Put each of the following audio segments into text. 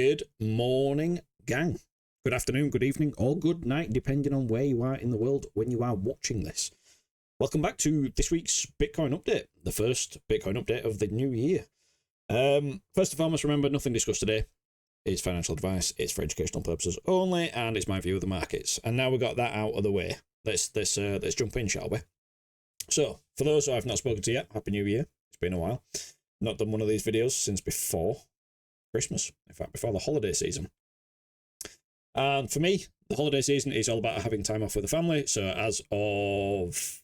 Good morning, gang. Good afternoon, good evening, or good night, depending on where you are in the world when you are watching this. Welcome back to this week's Bitcoin update, the first Bitcoin update of the new year. First and foremost, remember, nothing discussed today is financial advice. It's for educational purposes only, and it's my view of the markets. And now we've got that out of the way, let's jump in, shall we? So, for those who I've not spoken to yet, Happy New Year. It's been a while. Not done one of these videos since before Christmas, in fact, before the holiday season. And for me, the holiday season is all about having time off with the family. So as of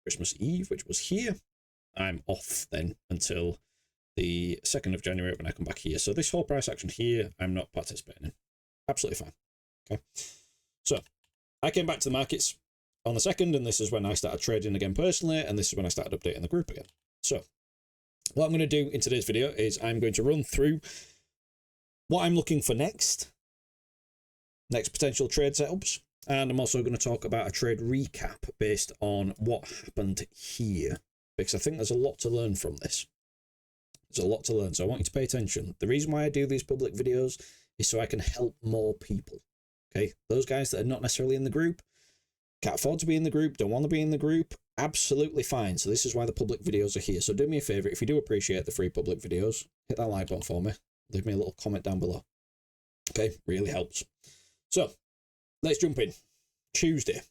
Christmas Eve, which was here, I'm off then until the 2nd of January when I come back here. So this whole price action here, I'm not participating in. Absolutely fine. Okay. So I came back to the markets on the 2nd, and this is when I started trading again personally, and this is when I started updating the group again. So what I'm going to do in today's video is I'm going to run through what I'm looking for next potential trade setups, and I'm also going to talk about a trade recap based on what happened here, because I think there's a lot to learn from this. There's a lot to learn, so I want you to pay attention. The reason why I do these public videos is so I can help more people. Okay, those guys that are not necessarily in the group, can't afford to be in the group, don't want to be in the group, absolutely fine. So this is why the public videos are here. So do me a favor, if you do appreciate the free public videos, hit that like button for me, leave me a little comment down below. Okay, really helps. So let's jump in. Tuesday.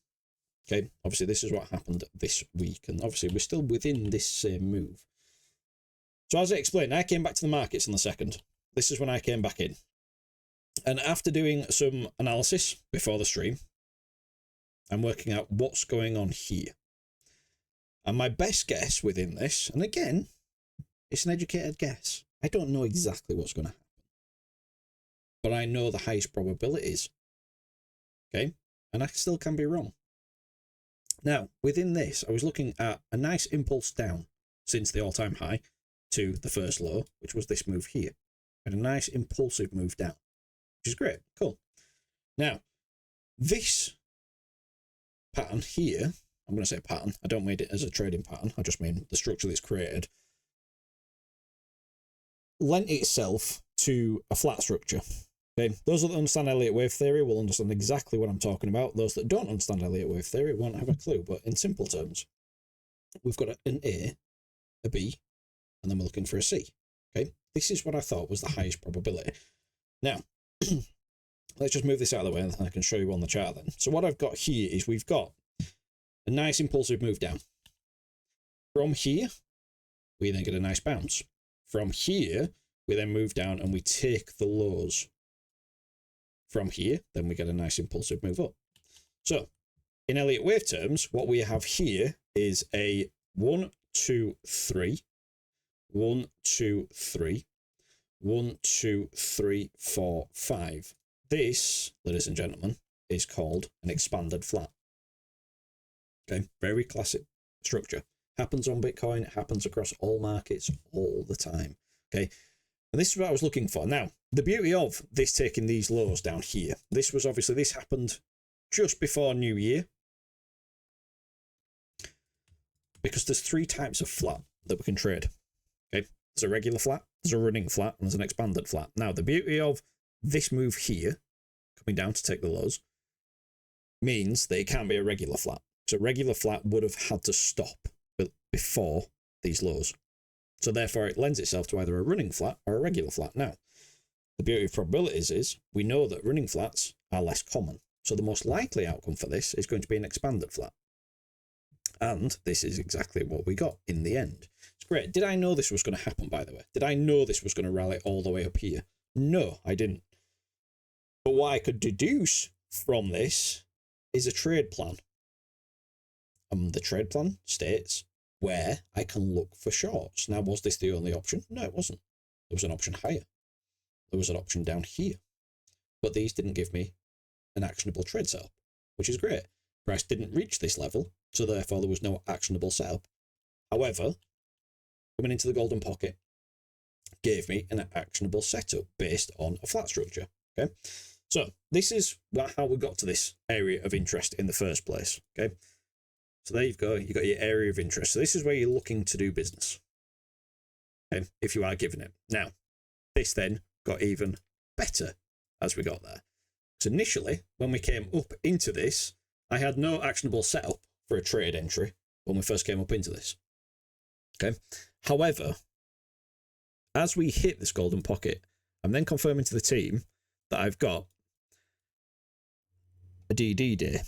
Okay, obviously this is what happened this week, and obviously we're still within this same move. So as I explained, I came back to the markets on the 2nd. This is when I came back in. And after doing some analysis before the stream, I'm working out what's going on here. And my best guess within this, and again, it's an educated guess. I don't know exactly what's going to happen, but I know the highest probabilities. Okay, and I still can be wrong. Now, within this, I was looking at a nice impulse down since the all-time high to the first low, which was this move here. And a nice impulsive move down, which is great. Cool. Now, this pattern here, I'm going to say pattern, I don't mean it as a trading pattern, I just mean the structure that's created, lent itself to a flat structure. Okay, those that understand Elliott Wave Theory will understand exactly what I'm talking about. Those that don't understand Elliott Wave Theory won't have a clue, but in simple terms, we've got an A, a B, and then we're looking for a C. Okay, this is what I thought was the highest probability. Now, let's just move this out of the way, and then I can show you on the chart then. So what I've got here is we've got a nice impulsive move down. From here, we then get a nice bounce. From here, we then move down and we take the lows. From here, then we get a nice impulsive move up. So, in Elliott Wave terms, what we have here is a 1, 2, 3, 1, 2, 3, 1, 2, 3, 4, 5. This, ladies and gentlemen, is called an expanded flat. Okay, very classic structure. Happens on Bitcoin, it happens across all markets all the time. Okay, and this is what I was looking for. Now, the beauty of this taking these lows down here, this happened just before New Year, because there's 3 types of flat that we can trade. Okay, there's a regular flat, there's a running flat, and there's an expanded flat. Now, the beauty of this move here, coming down to take the lows, means that it can't be a regular flat. So a regular flat would have had to stop before these lows. So therefore it lends itself to either a running flat or a regular flat. Now, the beauty of probabilities is we know that running flats are less common. So the most likely outcome for this is going to be an expanded flat. And this is exactly what we got in the end. It's great. Did I know this was going to happen, by the way? Did I know this was going to rally all the way up here? No, I didn't. But what I could deduce from this is a trade plan. The trade plan states where I can look for shorts. Now, was this the only option? No, it wasn't. There was an option higher. There was an option down here. But these didn't give me an actionable trade setup, which is great. Price didn't reach this level, so therefore there was no actionable setup. However, coming into the golden pocket gave me an actionable setup based on a flat structure. Okay, so this is how we got to this area of interest in the first place. Okay, so there you've got your area of interest. So this is where you're looking to do business. Okay, if you are given it. Now, this then got even better as we got there. So initially, when we came up into this, I had no actionable setup for a trade entry when we first came up into this. Okay. However, as we hit this golden pocket, I'm then confirming to the team that I've got a DD day.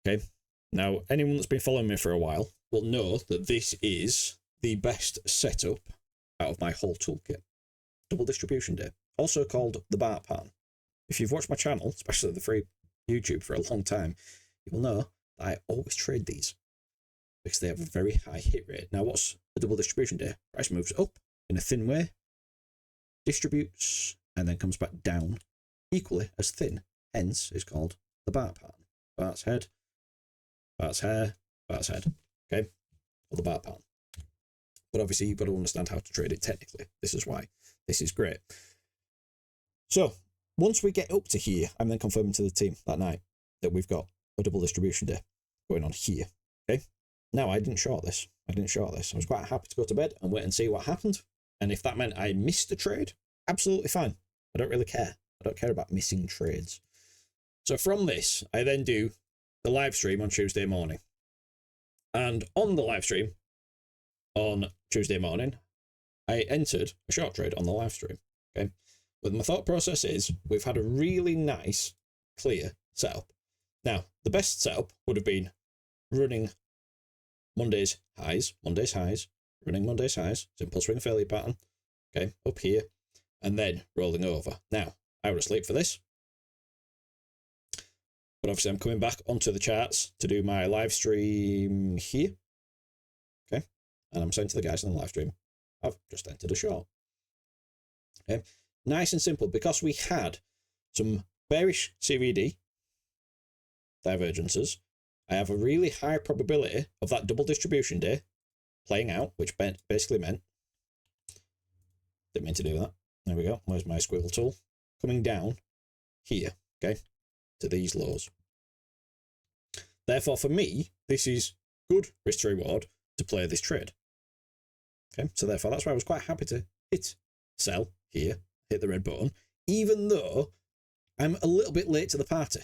Okay. Now, anyone that's been following me for a while will know that this is the best setup out of my whole toolkit. Double distribution day, also called the bar pattern. If you've watched my channel, especially the free YouTube, for a long time, you will know that I always trade these because they have a very high hit rate. Now, what's a double distribution day? Price moves up in a thin way, distributes, and then comes back down equally as thin. Hence, it's called the bar pattern. Bar's head, bar's hair, bar's head. Okay? Or the bar pattern. But obviously, you've got to understand how to trade it technically. This is why this is great. So, once we get up to here, I'm then confirming to the team that night that we've got a double distribution day going on here. Okay? Now, I didn't short this. I was quite happy to go to bed and wait and see what happened. And if that meant I missed a trade, absolutely fine. I don't really care. I don't care about missing trades. So from this, I then do the live stream on Tuesday morning. And on the live stream on Tuesday morning, I entered a short trade on the live stream. Okay? But my thought process is we've had a really nice, clear setup. Now, the best setup would have been running Monday's highs, running Monday's highs, simple swing failure pattern, okay, up here, and then rolling over. Now, I would have slept for this, but obviously I'm coming back onto the charts to do my live stream here, okay, and I'm saying to the guys in the live stream, I've just entered a short. Okay, nice and simple, because we had some bearish CVD divergences. I have a really high probability of that double distribution day playing out, which basically meant, didn't mean to do that. There we go. Where's my squiggle tool? Coming down here, okay, to these lows. Therefore, for me, this is good risk to reward to play this trade. Okay, so therefore, that's why I was quite happy to hit sell here, hit the red button, even though I'm a little bit late to the party.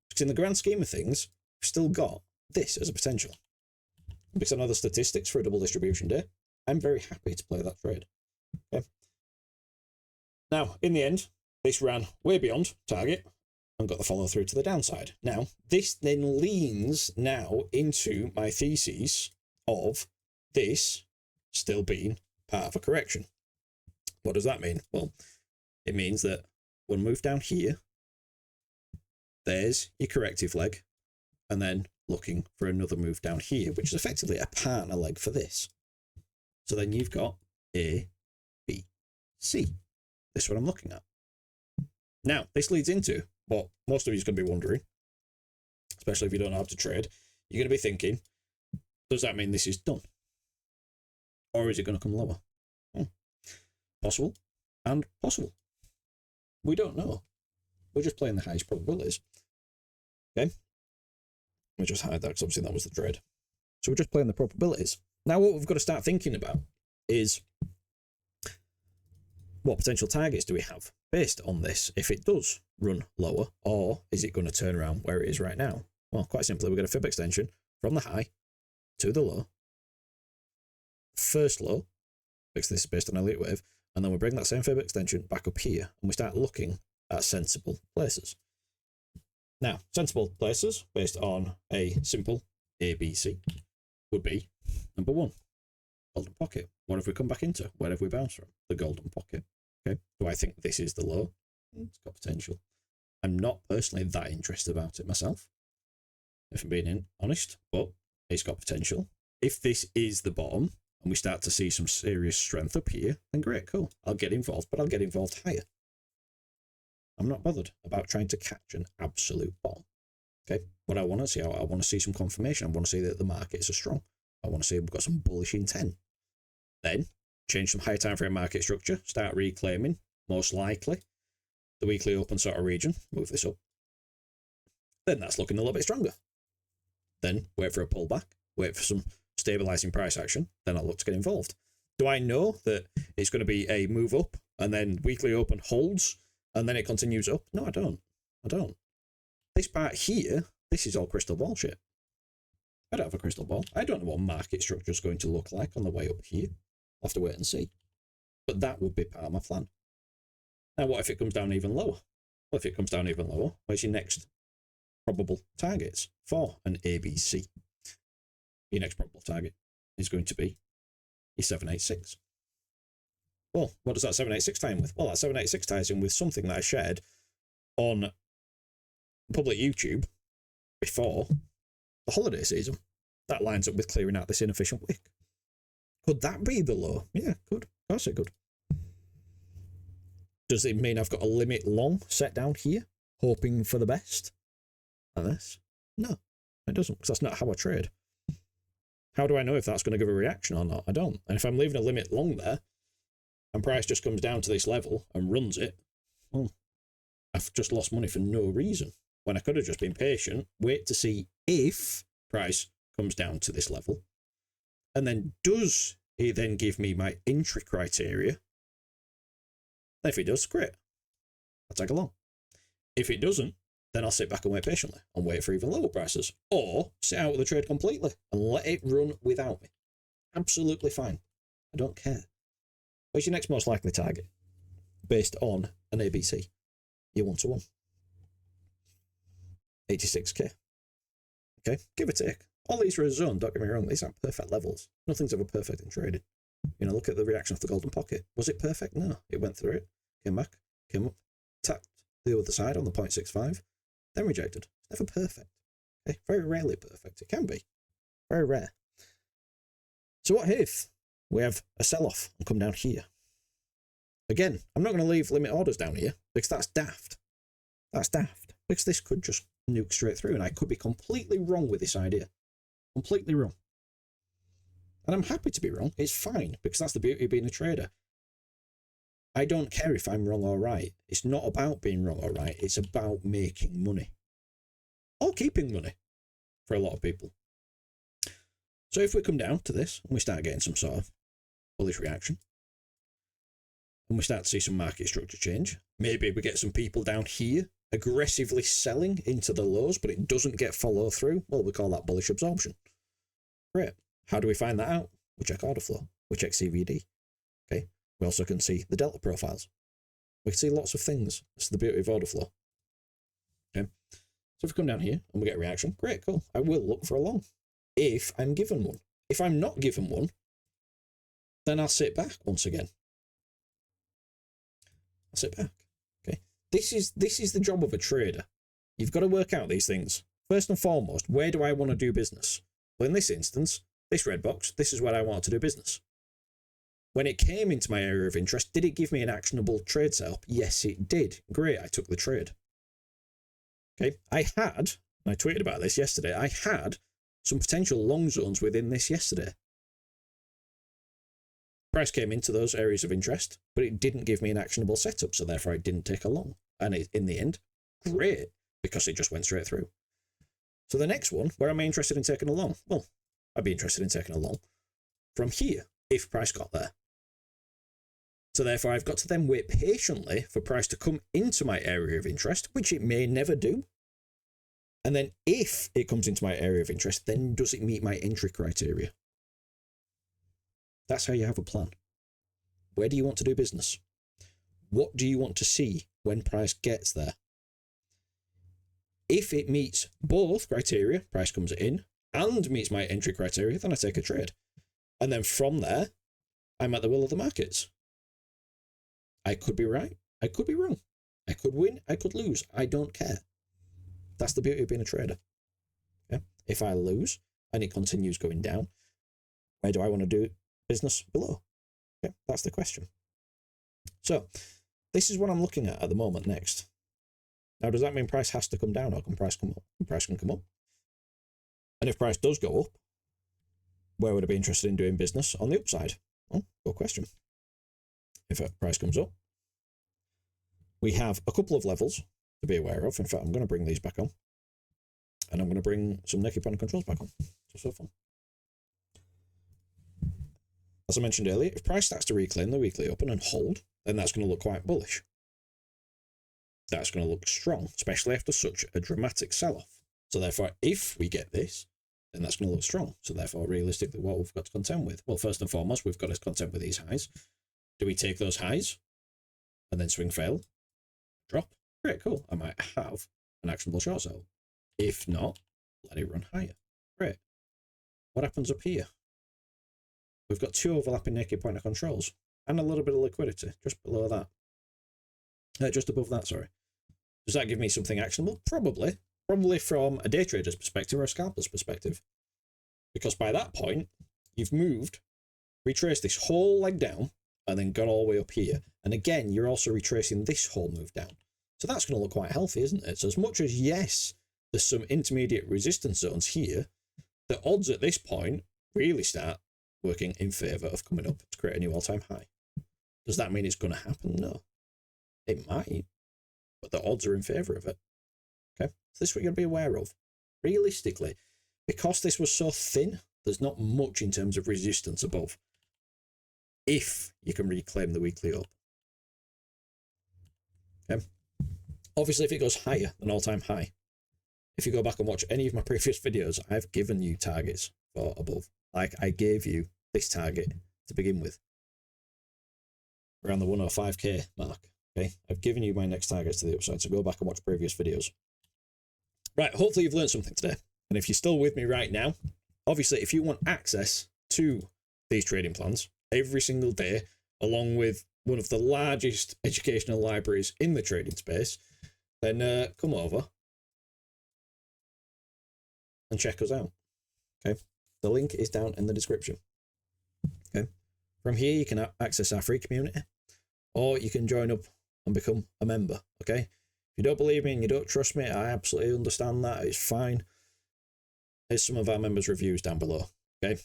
Because in the grand scheme of things, we've still got this as a potential. Because I know the statistics for a double distribution day, I'm very happy to play that trade. Okay. Now, in the end, this ran way beyond target and got the follow through to the downside. Now, this then leans now into my thesis of this still being part of a correction. What does that mean? Well, it means that we'll move down here. There's your corrective leg, and then looking for another move down here, which is effectively a partner leg for this. So then you've got A, B, C. This is what I'm looking at. Now, this leads into what most of you is going to be wondering, especially if you don't know how to trade. You're going to be thinking, does that mean this is done? Or is it going to come lower? Possible and possible. We don't know. We're just playing the highest probabilities. Okay? We just hide that because obviously that was the trade. So we're just playing the probabilities. Now what we've got to start thinking about is what potential targets do we have based on this if it does run lower, or is it going to turn around where it is right now? Well, quite simply, we're going to fib extension from the high to the low. First low, because this is based on Elliott Wave, and then we bring that same fib extension back up here and we start looking at sensible places. Now, sensible places based on a simple ABC would be number one, golden pocket. What have we come back into? Where have we bounced from? The golden pocket. Okay. Do I think this is the low? It's got potential. I'm not personally that interested about it myself, if I'm being honest, but it's got potential. If this is the bottom and we start to see some serious strength up here, then great, cool. I'll get involved, but I'll get involved higher. I'm not bothered about trying to catch an absolute bottom. Okay, what I want to see, I want to see some confirmation. I want to see that the markets are strong. I want to see we've got some bullish intent. Then change some higher time frame market structure, start reclaiming, most likely, the weekly open sort of region, move this up. Then that's looking a little bit stronger. Then wait for a pullback, wait for some stabilizing price action, then I'll look to get involved. Do I know that it's going to be a move up and then weekly open holds and then it continues up? No, I don't. I don't. This part here, this is all crystal ball shit. I don't have a crystal ball. I don't know what market structure is going to look like on the way up here. I'll have to wait and see. But that would be part of my plan. Now, what if it comes down even lower? Well, if it comes down even lower, where's your next probable targets for an ABC? Your next probable target is going to be your 786. Well, what does that 786 tie in with? Well, that 786 ties in with something that I shared on public YouTube before the holiday season. That lines up with clearing out this inefficient wick. Could that be the low? Yeah, could. Of course it could. Does it mean I've got a limit long set down here, hoping for the best? Like this? No, it doesn't, because that's not how I trade. How do I know if that's going to give a reaction or not? I don't. And if I'm leaving a limit long there, and price just comes down to this level and runs it, well, I've just lost money for no reason. When I could have just been patient, wait to see if price comes down to this level, and then does it then give me my entry criteria? If it does, great. I'll tag along. If it doesn't, then I'll sit back and wait patiently and wait for even lower prices, or sit out of the trade completely and let it run without me. Absolutely fine. I don't care. What's your next most likely target based on an ABC? Your 1-to-1. 86k. Okay, give or take. All these are a zone, don't get me wrong, these aren't perfect levels. Nothing's ever perfect in trading. You know, look at the reaction of the golden pocket. Was it perfect? No. It went through it, came back, came up, tapped the other side on the 0.65, then rejected. It's never perfect. Okay? Very rarely perfect. It can be. Very rare. So what if we have a sell-off and come down here? Again, I'm not going to leave limit orders down here because that's daft. That's daft. Because this could just nuke straight through and I could be completely wrong with this idea. Completely wrong. And I'm happy to be wrong. It's fine, because that's the beauty of being a trader. I don't care if I'm wrong or right. It's not about being wrong or right. It's about making money. Or keeping money for a lot of people. So if we come down to this and we start getting some sort of bullish reaction, and we start to see some market structure change, maybe we get some people down here aggressively selling into the lows, but it doesn't get follow through, well, we call that bullish absorption. Great. How do we find that out? We check order flow. We check CVD. Okay. We also can see the delta profiles. We can see lots of things. That's the beauty of order flow. Okay. So if we come down here and we get a reaction, great, cool. I will look for a long if I'm given one. If I'm not given one, then I'll sit back once again. I'll sit back. Okay. This is the job of a trader. You've got to work out these things. First and foremost, where do I want to do business? Well, in this instance, this red box, this is where I want to do business. When it came into my area of interest, did it give me an actionable trade setup? Yes, it did. Great, I took the trade. Okay, I tweeted about this yesterday, I had some potential long zones within this yesterday. Price came into those areas of interest, but it didn't give me an actionable setup, so therefore I didn't take a long. And in the end, great, because it just went straight through. So the next one, where am I interested in taking a long? Well, I'd be interested in taking a long from here, if price got there. So therefore, I've got to then wait patiently for price to come into my area of interest, which it may never do. And then if it comes into my area of interest, then does it meet my entry criteria? That's how you have a plan. Where do you want to do business? What do you want to see when price gets there? If it meets both criteria, price comes in, and meets my entry criteria, then I take a trade. And then from there, I'm at the will of the markets. I could be right. I could be wrong. I could win. I could lose. I don't care. That's the beauty of being a trader. Yeah? If I lose and it continues going down, where do I want to do business below? Yeah, that's the question. So this is what I'm looking at the moment next. Now, does that mean price has to come down or can price come up? Price can come up. And if price does go up, where would I be interested in doing business on the upside? Well, good question. If a price comes up, we have a couple of levels to be aware of. In fact, I'm going to bring these back on. And I'm going to bring some naked panel controls back on. So fun. as I mentioned earlier, if price starts to reclaim the weekly open and hold, then that's going to look quite bullish. That's going to look strong, especially after such a dramatic sell-off. So therefore, if we get this, then that's going to look strong. So therefore, realistically, what we've got to contend with? Well, first and foremost, we've got to contend with these highs. Do we take those highs and then swing fail? Drop? Great, cool. I might have an actionable short sell. If not, let it run higher. Great. What happens up here? We've got 2 overlapping naked pointer controls and a little bit of liquidity just below that. Just above that, sorry. Does that give me something actionable? Probably. Probably from a day trader's perspective or a scalper's perspective. Because by that point, you've moved, retraced this whole leg down, and then got all the way up here. And again, you're also retracing this whole move down. So that's going to look quite healthy, isn't it? So as much as, yes, there's some intermediate resistance zones here, the odds at this point really start working in favour of coming up to create a new all-time high. Does that mean it's going to happen? No. It might, but the odds are in favour of it. Okay, so this is what you're going to be aware of. Realistically, because this was so thin, there's not much in terms of resistance above. If you can reclaim the weekly up. Okay. Obviously, if it goes higher than all-time high, if you go back and watch any of my previous videos, I've given you targets for above. Like I gave you this target to begin with. Around the 105k mark. Okay, I've given you my next targets to the upside, so go back and watch previous videos. Right, hopefully you've learned something today. And if you're still with me right now, obviously if you want access to these trading plans every single day, along with one of the largest educational libraries in the trading space, then come over and check us out. Okay, the link is down in the description. Okay, from here you can access our free community, or you can join up and become a member. Okay, if you don't believe me and you don't trust me, I absolutely understand that. It's fine. There's some of our members' reviews down below. Okay,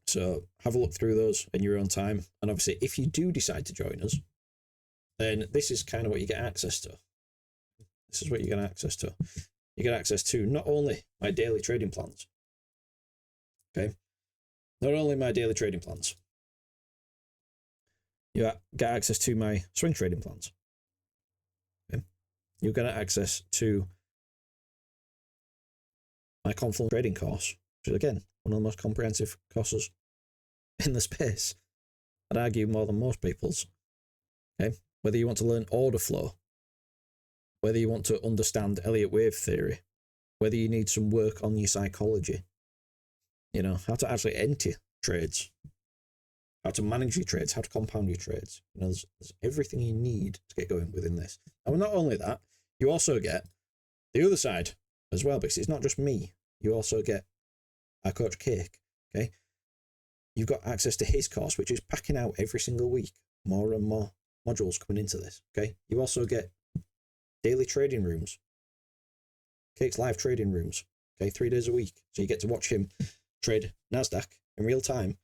so have a look through those in your own time. And obviously, if you do decide to join us, then this is kind of what you get access to. This is what you get access to. You get access to not only my daily trading plans. Okay, not only my daily trading plans. You get access to my swing trading plans. Okay, you get access to my Confluent trading course, which is again one of the most comprehensive courses in the space. I'd argue more than most people's. Okay, whether you want to learn order flow, whether you want to understand Elliott Wave Theory, whether you need some work on your psychology, you know, how to actually enter trades, how to manage your trades, how to compound your trades. You know, there's everything you need to get going within this. And not only that, you also get the other side as well, because it's not just me. You also get our coach Cake. Okay, you've got access to his course, which is packing out every single week, more and more modules coming into this. Okay, you also get daily trading rooms, Cake's live trading rooms. Okay, 3 days a week, so you get to watch him trade Nasdaq in real time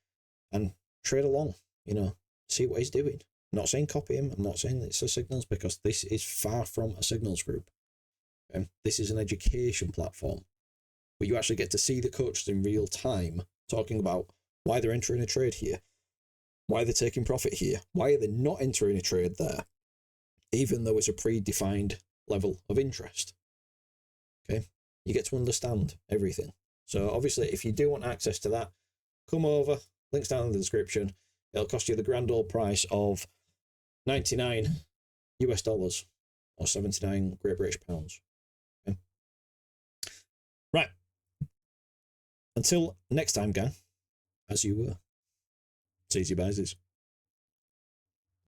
and trade along. You know, see what he's doing. I'm not saying copy him. I'm not saying it's a signals, because this is far from a signals group. This is an education platform where you actually get to see the coaches in real time talking about why they're entering a trade here, why they're taking profit here, why are they not entering a trade there, even though it's a predefined level of interest. Okay, you get to understand everything. So obviously, if you do want access to that, come over. Links down in the description. It'll cost you the grand old price of $99 US or 79 Great British pounds. Okay. Right. Until next time, gang, as you were. See you, buys.